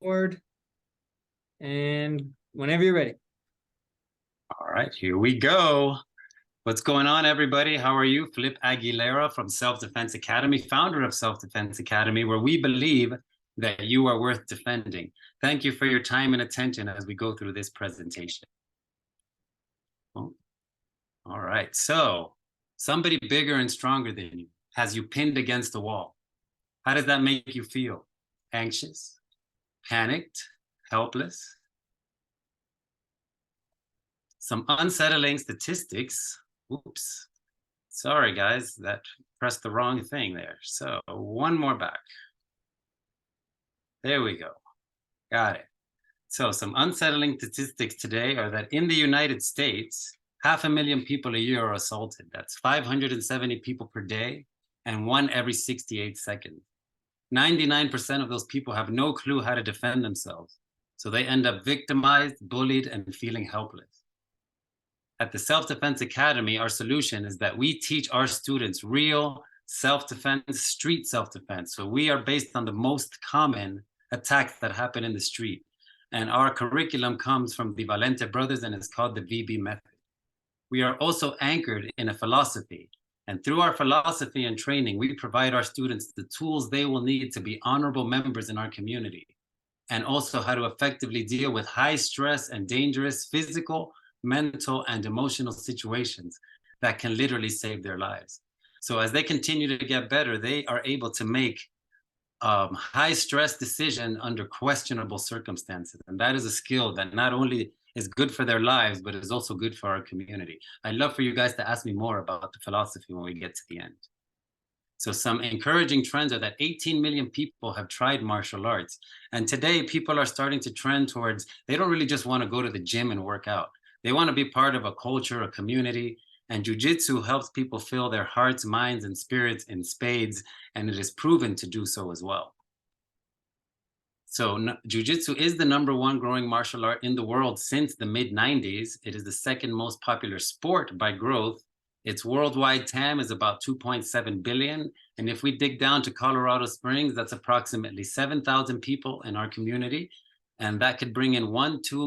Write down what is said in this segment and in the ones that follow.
Record. And whenever you're ready. All right, here we go. What's going on, everybody? How are you? Flip Aguilera from Self Defense Academy, founder of Self Defense Academy, where we believe that you are worth defending. Thank you for your time and attention as we go through this presentation. Oh. All right, so somebody bigger and stronger than you has you pinned against the wall. How does that make you feel? Anxious, panicked, helpless? Some unsettling statistics. Oops. Sorry, guys, that pressed the wrong thing there. So one more back. There we go. Got it. So some unsettling statistics today are that in the United States, 500,000 people a year are assaulted. That's 570 people per day and one every 68 seconds. 99% of those people have no clue how to defend themselves. So they end up victimized, bullied, and feeling helpless. At the Self Defense Academy, our solution is that we teach our students real self-defense, street self-defense. So we are based on the most common attacks that happen in the street. And our curriculum comes from the Valente brothers and it's called the VB method. We are also anchored in a philosophy. And through our philosophy and training, we provide our students the tools they will need to be honorable members in our community. And also how to effectively deal with high stress and dangerous physical, mental, and emotional situations that can literally save their lives. So as they continue to get better, they are able to make high stress decisions under questionable circumstances. And that is a skill that not only is good for their lives, but is also good for our community. I'd love for you guys to ask me more about the philosophy when we get to the end. So some encouraging trends are that 18 million people have tried martial arts. And today people are starting to trend towards, they don't really just want to go to the gym and work out. They want to be part of a culture, a community, and jiu-jitsu helps people fill their hearts, minds, and spirits in spades, and it is proven to do so as well. So jiu-jitsu is the #1 growing martial art in the world since the mid-90s. It is the second most popular sport by growth. Its worldwide TAM is about 2.7 billion. And if we dig down to Colorado Springs, that's approximately 7,000 people in our community. And that could bring in 1.2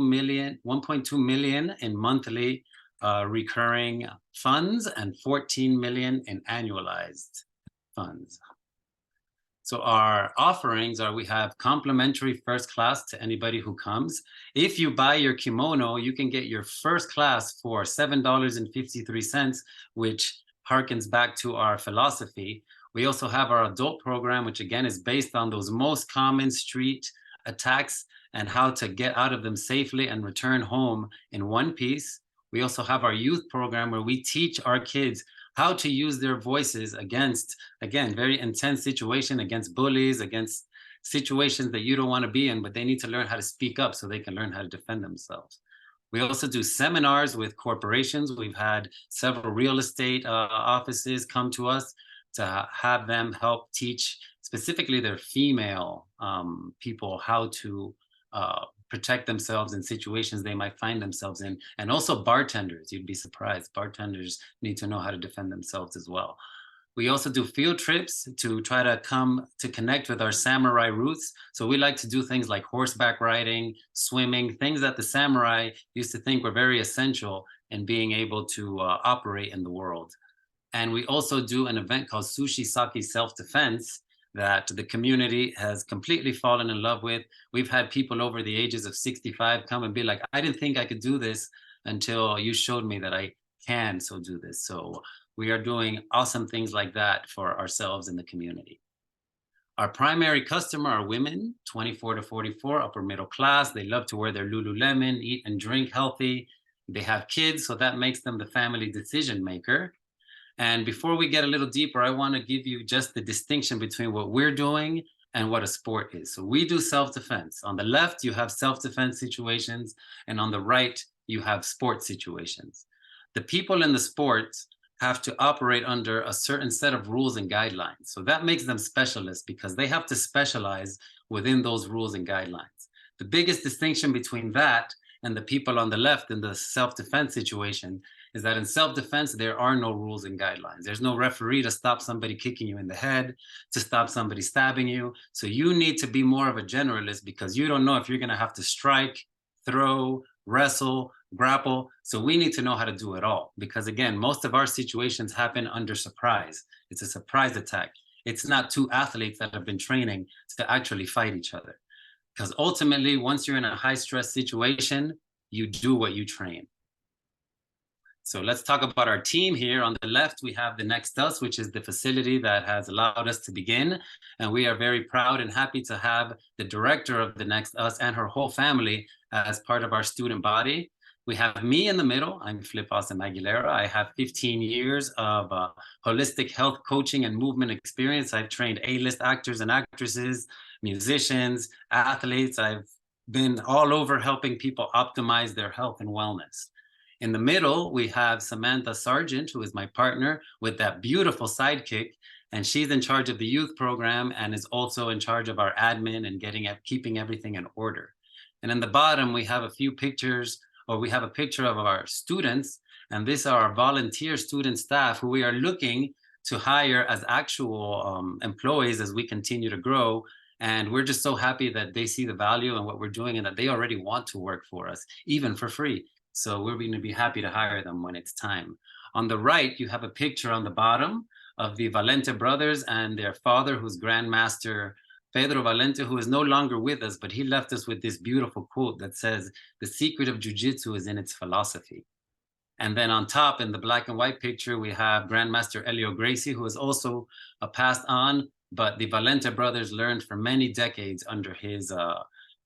million in monthly recurring funds and 14 million in annualized funds. So our offerings are, we have complimentary first class to anybody who comes. If you buy your kimono, you can get your first class for $7.53, which harkens back to our philosophy. We also have our adult program, which again is based on those most common street attacks and how to get out of them safely and return home in one piece. We also have our youth program where we teach our kids how to use their voices against, again, very intense situation, against bullies, against situations that you don't want to be in, but they need to learn how to speak up so they can learn how to defend themselves. We also do seminars with corporations. We've had several real estate offices come to us to have them help teach specifically their female people how to protect themselves in situations they might find themselves in. And also bartenders, you'd be surprised. Bartenders need to know how to defend themselves as well. We also do field trips to try to come to connect with our samurai roots. So we like to do things like horseback riding, swimming, things that the samurai used to think were very essential in being able to operate in the world. And we also do an event called Sushi Sake Self-Defense that the community has completely fallen in love with. We've had people over the ages of 65 come and be like, I didn't think I could do this until you showed me that I can so do this. So we are doing awesome things like that for ourselves in the community. Our primary customer are women, 24 to 44, upper middle class. They love to wear their Lululemon, eat and drink healthy. They have kids, so that makes them the family decision maker. And before we get a little deeper, I want to give you just the distinction between what we're doing and what a sport is. So we do self-defense. On the left, you have self-defense situations, and on the right, you have sport situations. The people in the sports have to operate under a certain set of rules and guidelines. So that makes them specialists because they have to specialize within those rules and guidelines. The biggest distinction between that and the people on the left in the self-defense situation is that in self-defense, there are no rules and guidelines. There's no referee to stop somebody kicking you in the head, to stop somebody stabbing you. So you need to be more of a generalist because you don't know if you're going to have to strike, throw, wrestle, grapple. So we need to know how to do it all because, again, most of our situations happen under surprise. It's a surprise attack. It's not two athletes that have been training to actually fight each other. Because ultimately, once you're in a high stress situation, you do what you train. So let's talk about our team here. On the left, we have the Next Us, which is the facility that has allowed us to begin. And we are very proud and happy to have the director of the Next Us and her whole family as part of our student body. We have me in the middle. I'm Aguilera. I have 15 years of holistic health coaching and movement experience. I've trained A-list actors and actresses, musicians, athletes. I've been all over helping people optimize their health and wellness. In the middle, we have Samantha Sargent, who is my partner with that beautiful sidekick. And she's in charge of the youth program and is also in charge of our admin and keeping everything in order. And in the bottom, we have a few pictures, or we have a picture of our students. And these are our volunteer student staff who we are looking to hire as actual employees as we continue to grow. And we're just so happy that they see the value in what we're doing and that they already want to work for us, even for free. So we're going to be happy to hire them when it's time. On the right, you have a picture on the bottom of the Valente brothers and their father, who's Grandmaster Pedro Valente, who is no longer with us, but he left us with this beautiful quote that says, "The secret of jiu-jitsu is in its philosophy." And then on top, in the black and white picture, we have Grandmaster Elio Gracie, who is also passed on, but the Valente brothers learned for many decades under his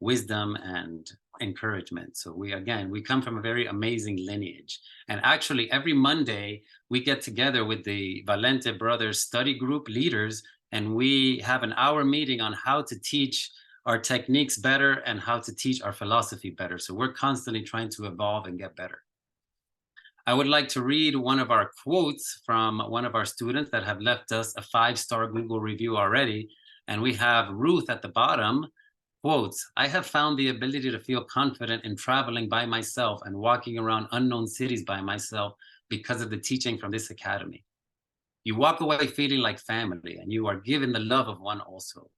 wisdom and encouragement. So we come from a very amazing lineage. And actually every Monday we get together with the Valente brothers study group leaders, and we have an hour meeting on how to teach our techniques better and how to teach our philosophy better. So we're constantly trying to evolve and get better. I would like to read one of our quotes from one of our students that have left us a 5-star Google review already. And we have Ruth at the bottom. Quotes, "I have found the ability to feel confident in traveling by myself and walking around unknown cities by myself because of the teaching from this academy. You walk away feeling like family and you are given the love of one also.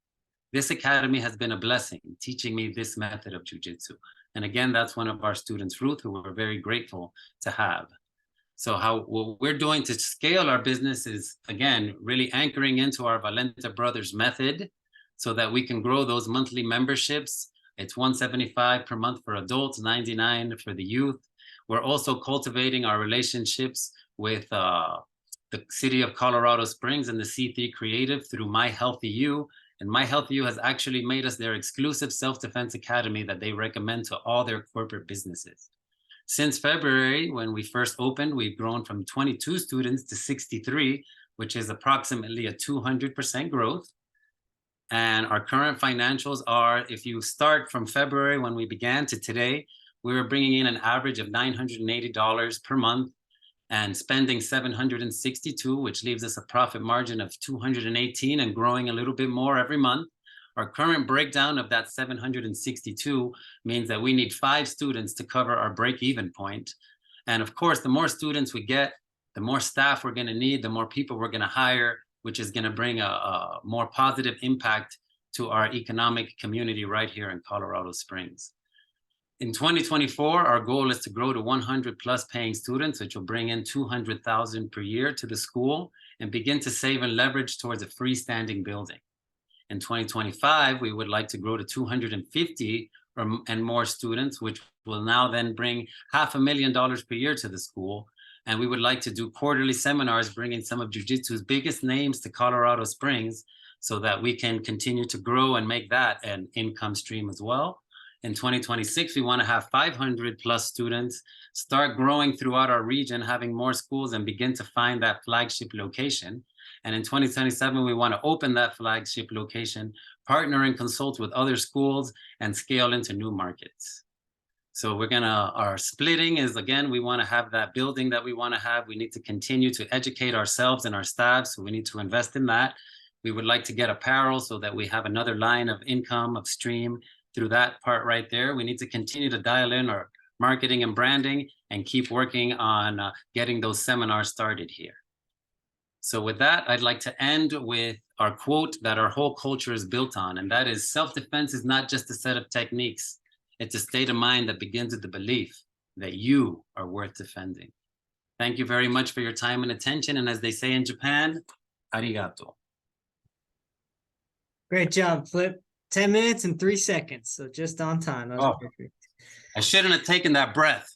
This academy has been a blessing, teaching me this method of jiu-jitsu." And again, that's one of our students, Ruth, who we're very grateful to have. So what we're doing to scale our business is, again, really anchoring into our Valente Brothers method, so that we can grow those monthly memberships. It's $175 per month for adults, $99 for the youth. We're also cultivating our relationships with the city of Colorado Springs and the C3 Creative through My Healthy You. And My Healthy You has actually made us their exclusive self-defense academy that they recommend to all their corporate businesses. Since February, when we first opened, we've grown from 22 students to 63, which is approximately a 200% growth. And our current financials are, if you start from February when we began to today, we were bringing in an average of $980 per month and spending $762, which leaves us a profit margin of $218 and growing a little bit more every month. Our current breakdown of that $762 means that we need 5 students to cover our break-even point. And of course, the more students we get, the more staff we're going to need, the more people we're going to hire, which is going to bring a more positive impact to our economic community right here in Colorado Springs. In 2024, our goal is to grow to 100 plus paying students, which will bring in $200,000 per year to the school and begin to save and leverage towards a freestanding building. In 2025, we would like to grow to 250 and more students, which will now then bring $500,000 per year to the school. And we would like to do quarterly seminars, bringing some of jiu-jitsu's biggest names to Colorado Springs so that we can continue to grow and make that an income stream as well. In 2026, we want to have 500 plus students, start growing throughout our region, having more schools, and begin to find that flagship location. And in 2027, we want to open that flagship location, partner and consult with other schools, and scale into new markets. So our splitting is, again, we want to have that building that we want to have. We need to continue to educate ourselves and our staff, so we need to invest in that. We would like to get apparel so that we have another line of income, of stream through that part right there. We need to continue to dial in our marketing and branding, and keep working on getting those seminars started here. So with that, I'd like to end with our quote that our whole culture is built on, and that is, self-defense is not just a set of techniques. It's a state of mind that begins with the belief that you are worth defending. Thank you very much for your time and attention. And as they say in Japan, arigato. Great job, Flip. 10 minutes and 3 seconds. So just on time. That was perfect. I shouldn't have taken that breath.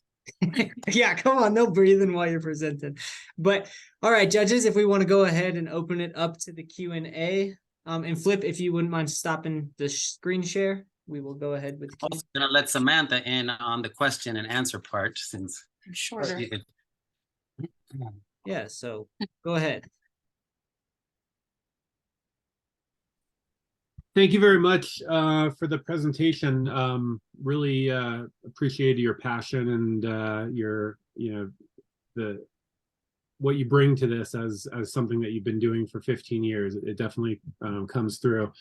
Yeah, come on, no breathing while you're presenting. But all right, judges, if we want to go ahead and open it up to the Q&A, and Flip, if you wouldn't mind stopping the screen share, we will go ahead with I'm gonna let Samantha in on the question and answer part, since Shorter. Yeah, so go ahead. Thank you very much for the presentation. Really appreciated your passion and your, what you bring to this as something that you've been doing for 15 years. It definitely comes through.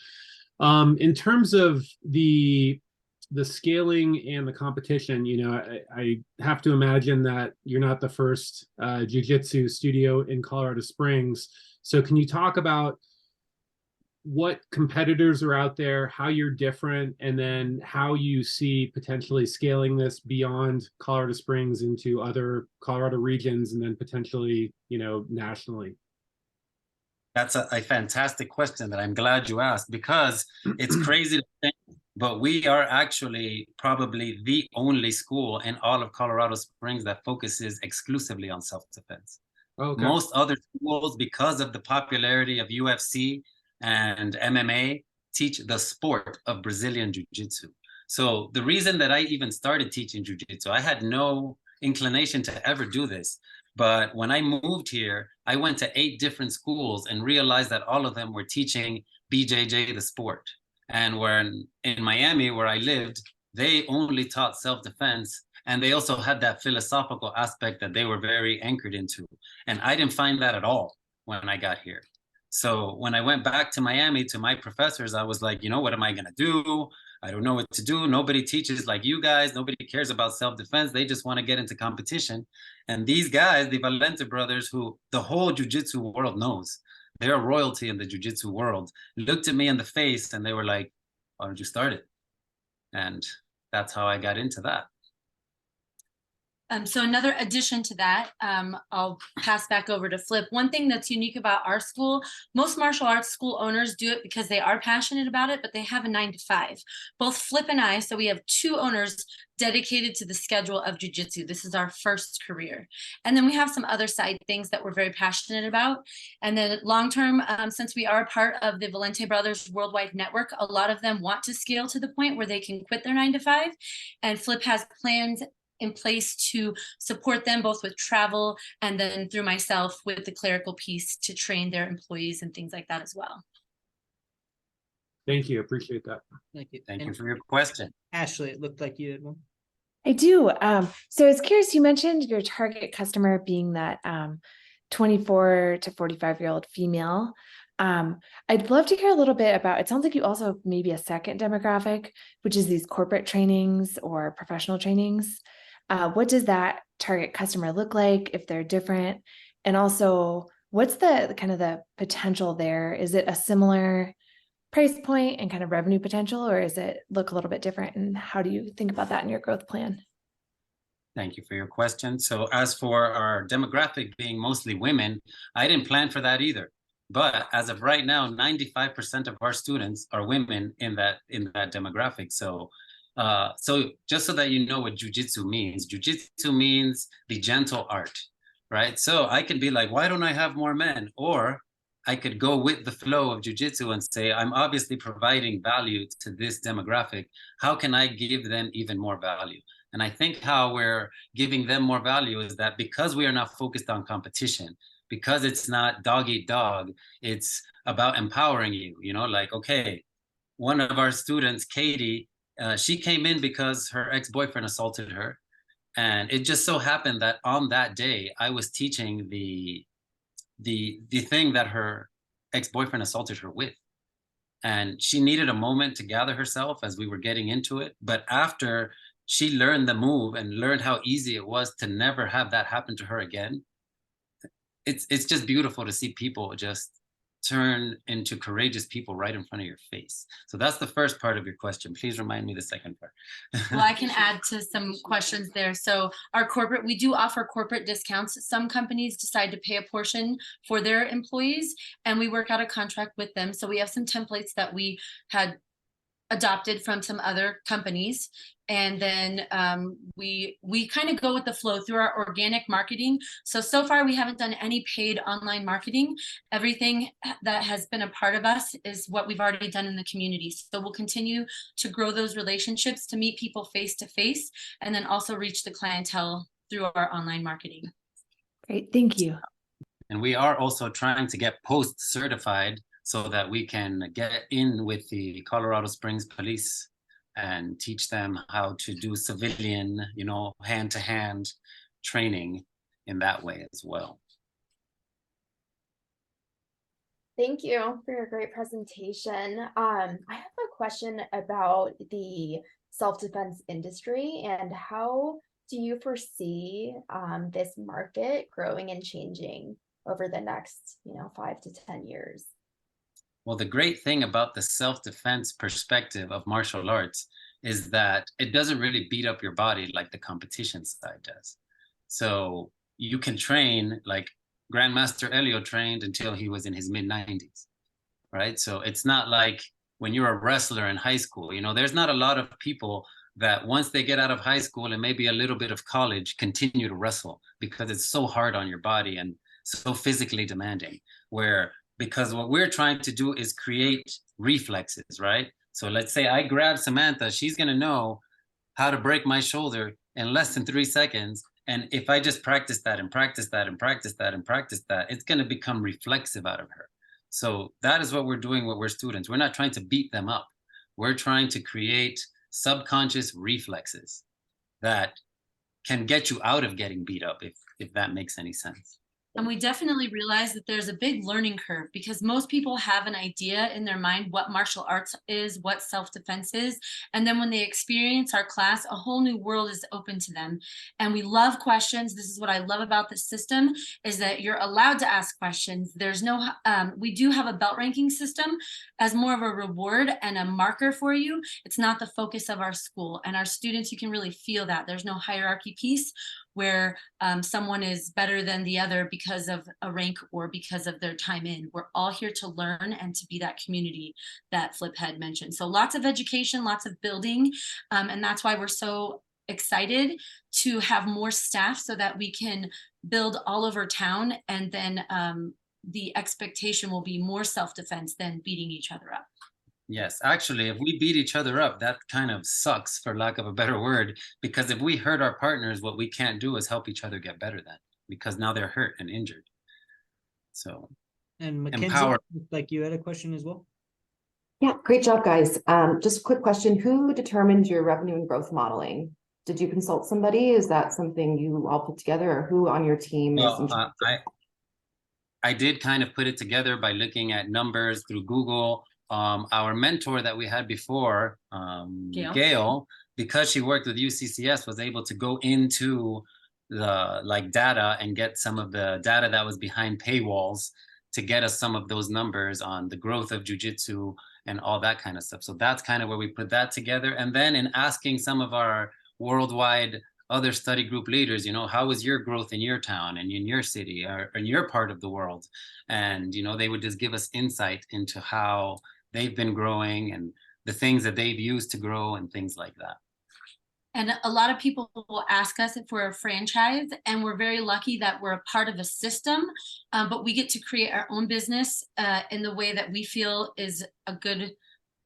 In terms of the scaling and the competition, I have to imagine that you're not the first jiu-jitsu studio in Colorado Springs. So can you talk about what competitors are out there, how you're different, and then how you see potentially scaling this beyond Colorado Springs into other Colorado regions, and then potentially, nationally? That's a fantastic question that I'm glad you asked, because it's crazy to think, but we are actually probably the only school in all of Colorado Springs that focuses exclusively on self-defense. Okay. Most other schools, because of the popularity of UFC and MMA, teach the sport of Brazilian Jiu-Jitsu. So the reason that I even started teaching Jiu-Jitsu, I had no inclination to ever do this. But when I moved here, I went to 8 different schools and realized that all of them were teaching BJJ, the sport. And when in Miami, where I lived, they only taught self-defense. And they also had that philosophical aspect that they were very anchored into. And I didn't find that at all when I got here. So when I went back to Miami to my professors, I was like, what am I going to do? I don't know what to do. Nobody teaches like you guys. Nobody cares about self-defense. They just want to get into competition. And these guys, the Valente brothers, who the whole jiu-jitsu world knows, they're royalty in the jiu-jitsu world, looked at me in the face and they were like, why don't you start it? And that's how I got into that. So another addition to that, I'll pass back over to Flip. One thing that's unique about our school, most martial arts school owners do it because they are passionate about it, but they have a 9-to-5. Both Flip and I, so we have 2 owners dedicated to the schedule of jiu-jitsu. This is our first career. And then we have some other side things that we're very passionate about. And then long-term, since we are part of the Valente Brothers Worldwide Network, a lot of them want to scale to the point where they can quit their 9-to-5. And Flip has plans in place to support them both with travel and then through myself with the clerical piece to train their employees and things like that as well. Thank you. Appreciate that. Thank you. Thank you for your question. Ashley, it looked like you had one. I do. So I was curious, you mentioned your target customer being that 24 to 45-year-old female. I'd love to hear a little bit about, it sounds like you also have maybe a second demographic, which is these corporate trainings or professional trainings. What does that target customer look like if they're different? And also, what's the kind of the potential there? Is it a similar price point and kind of revenue potential, or is it look a little bit different? And how do you think about that in your growth plan? Thank you for your question. So as for our demographic being mostly women, I didn't plan for that either. But as of right now, 95% of our students are women in that demographic. So just so that you know what jiu-jitsu means the gentle art, right? So I could be like, why don't I have more men? Or I could go with the flow of jiu-jitsu and say, I'm obviously providing value to this demographic. How can I give them even more value? And I think how we're giving them more value is that because we are not focused on competition, because it's not dog eat dog, it's about empowering you, like, okay, one of our students, Katie, she came in because her ex-boyfriend assaulted her. And it just so happened that on that day, I was teaching the thing that her ex-boyfriend assaulted her with. And she needed a moment to gather herself as we were getting into it. But after she learned the move and learned how easy it was to never have that happen to her again. It's just beautiful to see people just turn into courageous people right in front of your face. So that's the first part of your question. Please remind me the second part. Well, I can add to some questions there. So we do offer corporate discounts. Some companies decide to pay a portion for their employees, and we work out a contract with them. So we have some templates that we had adopted from some other companies. And then we kind of go with the flow through our organic marketing. So far we haven't done any paid online marketing. Everything that has been a part of us is what we've already done in the community. So we'll continue to grow those relationships, to meet people face to face, and then also reach the clientele through our online marketing. Great, thank you. And we are also trying to get post certified so that we can get in with the Colorado Springs police and teach them how to do civilian, hand-to-hand training in that way as well. Thank you for your great presentation. I have a question about the self-defense industry, and how do you foresee this market growing and changing over the next 5 to 10 years? Well, the great thing about the self-defense perspective of martial arts is that it doesn't really beat up your body like the competition side does. So you can train like Grandmaster Elio trained until he was in his mid-90s, right? So it's not like when you're a wrestler in high school, there's not a lot of people that once they get out of high school and maybe a little bit of college continue to wrestle, because it's so hard on your body and so physically demanding, because what we're trying to do is create reflexes, right? So let's say I grab Samantha, she's gonna know how to break my shoulder in less than 3 seconds. And if I just practice that and practice that and practice that and practice that, it's gonna become reflexive out of her. So that is what we're doing with our students. We're not trying to beat them up. We're trying to create subconscious reflexes that can get you out of getting beat up, if that makes any sense. And we definitely realize that there's a big learning curve, because most people have an idea in their mind what martial arts is, what self-defense is. And then when they experience our class, a whole new world is open to them. And we love questions. This is what I love about the system, is that you're allowed to ask questions. There's no, we do have a belt ranking system as more of a reward and a marker for you. It's not the focus of our school. And our students, you can really feel that. There's no hierarchy piece where someone is better than the other because of a rank or because of their time in. We're all here to learn and to be that community that Flip had mentioned. So lots of education, lots of building, and that's why we're so excited to have more staff so that we can build all over town. And then the expectation will be more self-defense than beating each other up. Yes, actually, if we beat each other up, that kind of sucks, for lack of a better word, because if we hurt our partners, what we can't do is help each other get better then, because now they're hurt and injured. So, And Mackenzie, empower. like you had a question as well? Yeah, great job, guys. Just a quick question. Who determined your revenue and growth modeling? Did you consult somebody? Is that something you all put together, or who on your team is in charge? I did kind of put it together by looking at numbers through Google. Our mentor that we had before, Gail, because she worked with UCCS, was able to go into the data and get some of the data that was behind paywalls to get us some of those numbers on the growth of jiu-jitsu and all that kind of stuff. So that's kind of where we put that together. And then in asking some of our worldwide other study group leaders, how was your growth in your town and in your city or in your part of the world? And, they would just give us insight into how they've been growing and the things that they've used to grow and things like that. And a lot of people will ask us if we're a franchise, and we're very lucky that we're a part of a system, but we get to create our own business in the way that we feel is a good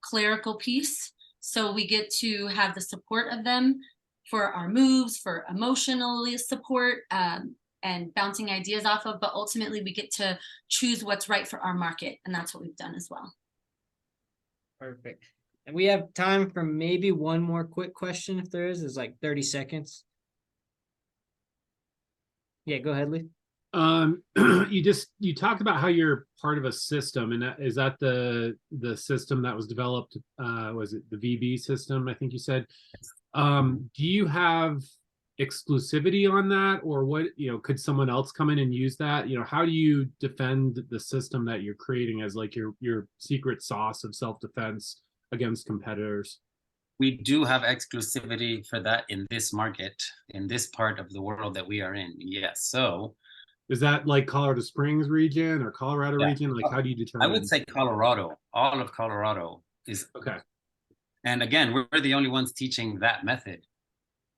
clerical piece. So we get to have the support of them for our moves, for emotional support, and bouncing ideas off of, but ultimately we get to choose what's right for our market. And that's what we've done as well. Perfect. And we have time for maybe one more quick question, if there is. It's like 30 seconds. Yeah, go ahead, Lee. You talked about how you're part of a system, and is that the system that was developed? Was it the VB system? I think you said. Do you have exclusivity on that, or what, could someone else come in and use that? How do you defend the system that you're creating as like your secret sauce of self-defense against competitors? We do have exclusivity for that in this market, in this part of the world that we are in. Yes. So is that like Colorado Springs region or Colorado region? Like, how do you determine? I would say Colorado, all of Colorado is okay. And again, we're the only ones teaching that method,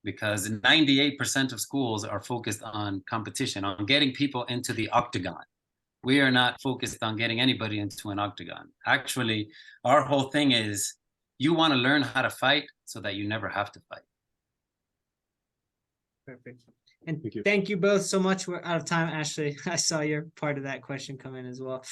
because 98% of schools are focused on competition, on getting people into the octagon. We are not focused on getting anybody into an octagon. Actually, our whole thing is you want to learn how to fight so that you never have to fight. Perfect. And thank you both so much. We're out of time, Ashley. I saw your part of that question come in as well.